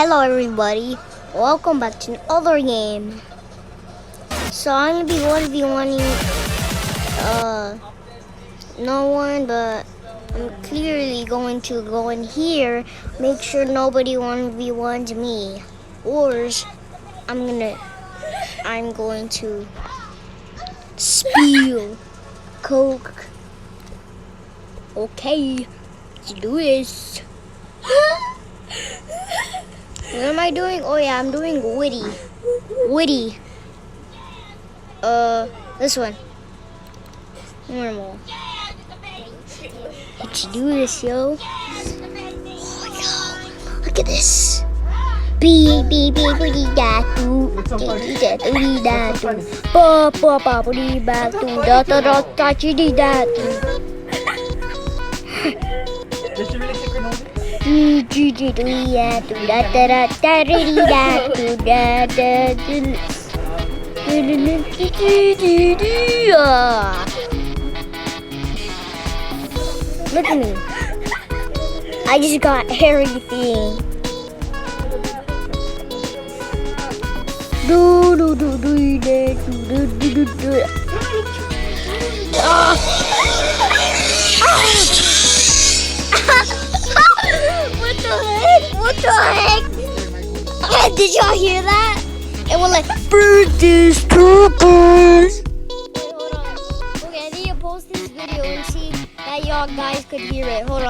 Hello everybody, welcome back to another game. So I'm gonna be 1v1ing no one, but I'm clearly going to go in here, make sure nobody 1v1s me. Or I'm going to spill Coke. Okay, let's do this. What am I doing? Oh yeah, I'm doing witty. Witty. This one. Normal. Let's do this, yo. Oh yo, look at this. Beep beep beep beep da do dee da do dee da do ba ba ba dee ba do da da da da dee da do. Look at me. I just got everything. Do do do do do do do do. What the heck? What the heck? Did y'all hear that? It was like birthdays, troopers. Wait, hold on. Okay, I need to post this video and see that y'all guys could hear it. Hold on.